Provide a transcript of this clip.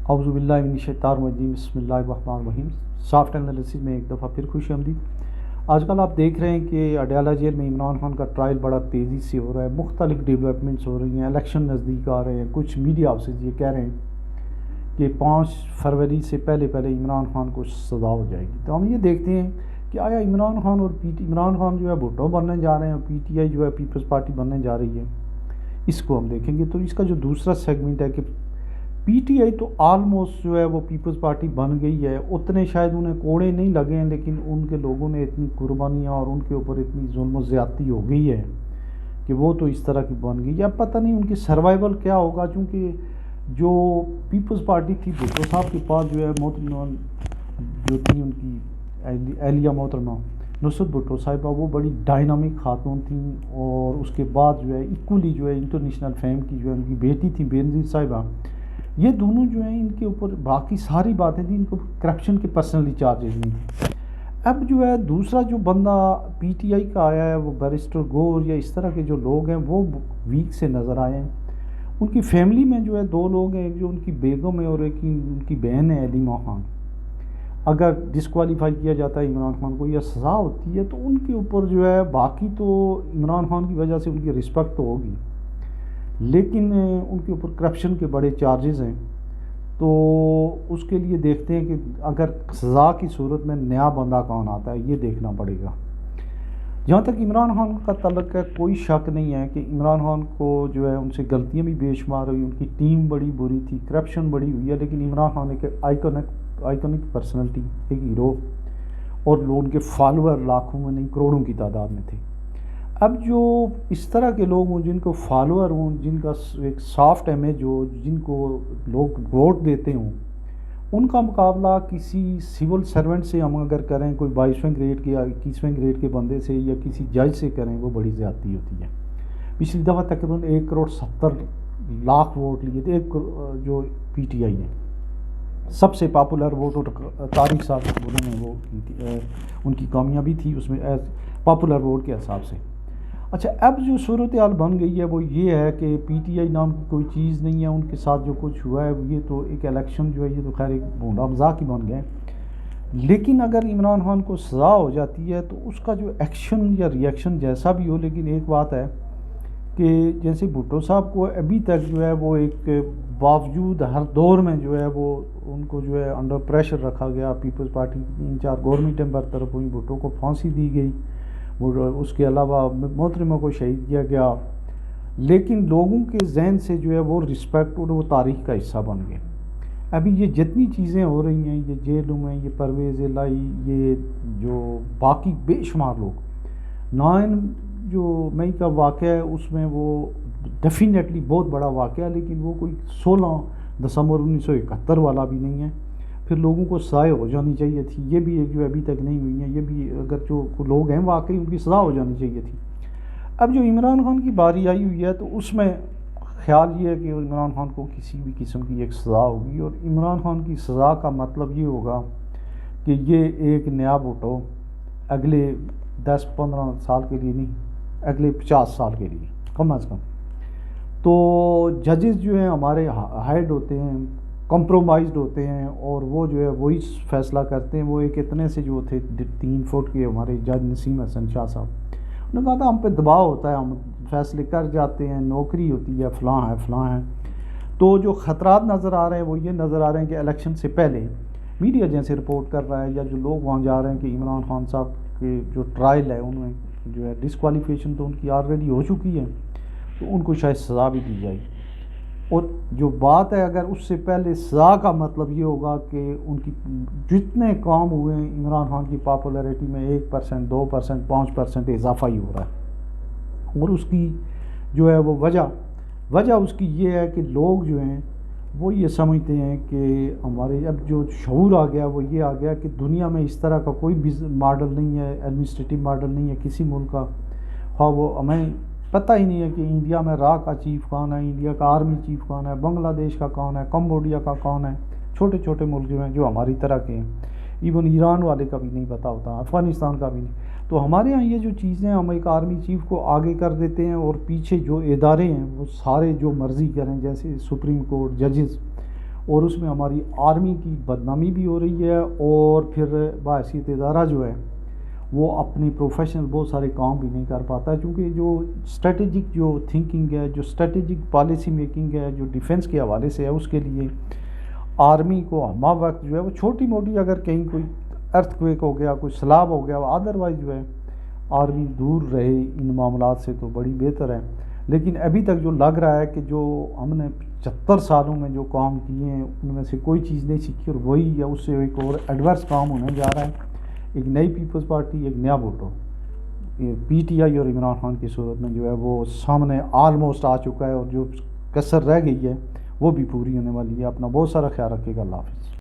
اعوذ باللہ من الشیطان الرجیم، بسم اللہ الرحمن الرحیم۔ سافٹ انالیسس میں ایک دفعہ پھر خوش آمدید۔ آج کل آپ دیکھ رہے ہیں کہ اڈیالہ جیل میں عمران خان کا ٹرائل بڑا تیزی سے ہو رہا ہے، مختلف ڈیولپمنٹس ہو رہی ہیں، الیکشن نزدیک آ رہے ہیں۔ کچھ میڈیا ہاؤسز یہ کہہ رہے ہیں کہ 5 فروری سے پہلے عمران خان کو سزا ہو جائے گی۔ تو ہم یہ دیکھتے ہیں کہ آیا عمران خان جو ہے بھٹو بننے جا رہے ہیں، اور پی ٹی آئی جو ہے پیپلز پارٹی بننے جا رہی ہے، اس کو ہم دیکھیں گے۔ تو اس کا جو دوسرا سیگمنٹ ہے کہ پی ٹی آئی تو آلموسٹ جو ہے وہ پیپلز پارٹی بن گئی ہے، اتنے شاید انہیں کوڑے نہیں لگے ہیں، لیکن ان کے لوگوں نے اتنی قربانیاں اور ان کے اوپر اتنی ظلم و زیادتی ہو گئی ہے کہ وہ تو اس طرح کی بن گئی ہے۔ اب پتہ نہیں ان کی سروائیول کیا ہوگا، چونکہ جو پیپلز پارٹی تھی بھٹو صاحب کے پاس جو ہے محترمہ جو تھی ان کی اہلیہ محترمہ نصرت بھٹو صاحبہ، وہ بڑی ڈائنامک خاتون تھیں، اور اس کے بعد جو ہے ایکولی جو ہے انٹرنیشنل فیم کی جو ہے ان کی بیٹی تھی بینظیر صاحبہ، یہ دونوں جو ہیں ان کے اوپر باقی ساری باتیں تھیں، ان کو کرپشن کے پرسنلی چارجز نہیں تھے۔ اب جو ہے دوسرا جو بندہ پی ٹی آئی کا آیا ہے وہ بیرسٹر گور یا اس طرح کے جو لوگ ہیں وہ ویک سے نظر آئے ہیں۔ ان کی فیملی میں جو ہے 2 لوگ ہیں، ایک جو ان کی بیگم ہے اور ایک ان کی بہن ہے علیمہ خان۔ اگر ڈسکوالیفائی کیا جاتا ہے عمران خان کو یا سزا ہوتی ہے تو ان کے اوپر جو ہے، باقی تو عمران خان کی وجہ سے ان کی رسپیکٹ تو ہوگی، لیکن ان کے اوپر کرپشن کے بڑے چارجز ہیں۔ تو اس کے لیے دیکھتے ہیں کہ اگر سزا کی صورت میں نیا بندہ کون آتا ہے، یہ دیکھنا پڑے گا۔ جہاں تک عمران خان کا تعلق ہے، کوئی شک نہیں ہے کہ عمران خان کو جو ہے ان سے غلطیاں بھی بے شمار ہوئی، ان کی ٹیم بڑی بری تھی، کرپشن بڑی ہوئی ہے، لیکن عمران خان ایک آئیکونک پرسنالٹی، ایک ہیرو، اور ان کے فالوور لاکھوں میں نہیں کروڑوں کی تعداد میں تھے۔ اب جو اس طرح کے لوگ ہوں، جن کو فالوور ہوں، جن کا ایک سافٹ امیج ہو، جن کو لوگ ووٹ دیتے ہوں، ان کا مقابلہ کسی سول سرونٹ سے ہم اگر کریں، کوئی 22ویں گریڈ کے یا 21ویں گریڈ کے بندے سے یا کسی جج سے کریں، وہ بڑی زیادتی ہوتی ہے۔ پچھلی دفعہ تقریباً 1,70,00,000 ووٹ لیے تھے، جو پی ٹی آئی نے سب سے پاپولر ووٹ، اور طارق صاحب انہوں نے وہ کی تھی، ان کی کامیابی تھی اس میں پاپولر ووٹ کے حساب سے۔ اچھا، اب جو صورتحال بن گئی ہے وہ یہ ہے کہ پی ٹی آئی نام کی کوئی چیز نہیں ہے، ان کے ساتھ جو کچھ ہوا ہے یہ تو ایک الیکشن جو ہے یہ تو خیر ایک بھونڈا مذاق ہی بن گیا ہے۔ لیکن اگر عمران خان کو سزا ہو جاتی ہے تو اس کا جو ایکشن یا ری ایکشن جیسا بھی ہو، لیکن ایک بات ہے کہ جیسے بھٹو صاحب کو ابھی تک جو ہے وہ ایک باوجود ہر دور میں جو ہے وہ ان کو جو ہے انڈر پریشر رکھا گیا، پیپلز پارٹی کی 3-4 گورنمنٹیں برطرف ہوئیں، بھٹو کو پھانسی دی گئی، اس کے علاوہ محترمہ کو شہید کیا گیا، لیکن لوگوں کے ذہن سے جو ہے وہ رسپیکٹ اور وہ تاریخ کا حصہ بن گئے۔ ابھی یہ جتنی چیزیں ہو رہی ہیں، یہ جیلوں میں، یہ پرویز الہی، یہ جو باقی بے شمار لوگ، 9 جو مئی کا واقعہ ہے اس میں وہ ڈیفینیٹلی بہت بڑا واقعہ ہے، لیکن وہ کوئی 16 دسمبر 1971 والا بھی نہیں ہے۔ پھر لوگوں کو سزائیں ہو جانی چاہیے تھی، یہ بھی ایک جو ابھی تک نہیں ہوئی ہیں، یہ بھی اگر جو لوگ ہیں واقعی ان کی سزا ہو جانی چاہیے تھی۔ اب جو عمران خان کی باری آئی ہوئی ہے تو اس میں خیال یہ ہے کہ عمران خان کو کسی بھی قسم کی ایک سزا ہوگی، اور عمران خان کی سزا کا مطلب یہ ہوگا کہ یہ ایک نیا بھٹو اگلے 10-15 سال کے لیے نہیں، اگلے 50 سال کے لیے کم از کم۔ تو ججز جو ہیں ہمارے ہائڈ ہوتے ہیں، کمپرومائزڈ ہوتے ہیں، اور وہ جو ہے وہی فیصلہ کرتے ہیں۔ وہ ایک اتنے سے جو تھے 3 فٹ کے ہمارے جج نسیم حسن شاہ صاحب، انہوں نے کہا تھا ہم پہ دباؤ ہوتا ہے، ہم فیصلے کر جاتے ہیں، نوکری ہوتی ہے، فلاں ہے فلاں ہے۔ تو جو خطرات نظر آ رہے ہیں وہ یہ نظر آ رہے ہیں کہ الیکشن سے پہلے میڈیا جیسے رپورٹ کر رہا ہے، یا جو لوگ وہاں جا رہے ہیں، کہ عمران خان صاحب کے جو ٹرائل ہے ان میں جو ہے ڈسکوالیفیکیشن تو ان کی آلریڈی ہو چکی ہے، تو ان کو شاید سزا بھی دی جائے۔ اور جو بات ہے اگر اس سے پہلے سزا کا مطلب یہ ہوگا کہ ان کی جتنے کام ہوئے ہیں، عمران خان کی پاپولیرٹی میں 1%، 2%، 5% اضافہ ہی ہو رہا ہے، اور اس کی جو ہے وہ وجہ اس کی یہ ہے کہ لوگ جو ہیں وہ یہ سمجھتے ہیں کہ ہمارے اب جو شعور آ گیا وہ یہ آ گیا کہ دنیا میں اس طرح کا کوئی ماڈل نہیں ہے، ایڈمنسٹریٹو ماڈل نہیں ہے کسی ملک کا، ہاں وہ ہمیں پتہ ہی نہیں ہے کہ انڈیا میں را کا چیف کون ہے، انڈیا کا آرمی چیف کون ہے، بنگلہ دیش کا کون ہے، کمبوڈیا کا کون ہے، چھوٹے چھوٹے ملک جو ہیں جو ہماری طرح کے ہیں، ایون ایران والے کا بھی نہیں پتہ ہوتا، افغانستان کا بھی نہیں۔ تو ہمارے ہاں یہ جو چیزیں ہم ایک آرمی چیف کو آگے کر دیتے ہیں، اور پیچھے جو ادارے ہیں وہ سارے جو مرضی کریں، جیسے سپریم کورٹ، ججز، اور اس میں ہماری آرمی کی بدنامی بھی ہو رہی ہے، اور پھر بحیثیت ادارہ جو ہے وہ اپنی پروفیشنل بہت سارے کام بھی نہیں کر پاتا، کیونکہ جو اسٹریٹجک جو تھنکنگ ہے، جو اسٹریٹجک پالیسی میکنگ ہے جو ڈیفنس کے حوالے سے ہے، اس کے لیے آرمی کو ہمہ وقت جو ہے وہ چھوٹی موٹی اگر کہیں کوئی ارتھ کویک ہو گیا، کوئی سیلاب ہو گیا، ادروائز جو ہے آرمی دور رہے ان معاملات سے تو بڑی بہتر ہے۔ لیکن ابھی تک جو لگ رہا ہے کہ جو ہم نے 75 سالوں میں جو کام کیے ہیں ان میں سے کوئی چیز نہیں سیکھی، اور وہی یا اس سے ایک اور ایڈورس کام ہونے جا رہا ہے، ایک نئی پیپلز پارٹی، ایک نیا بھٹو، پی ٹی آئی اور عمران خان کی صورت میں جو ہے وہ سامنے آلموسٹ آ چکا ہے، اور جو کسر رہ گئی ہے وہ بھی پوری ہونے والی ہے۔ اپنا بہت سارا خیال رکھے گا، اللہ حافظ۔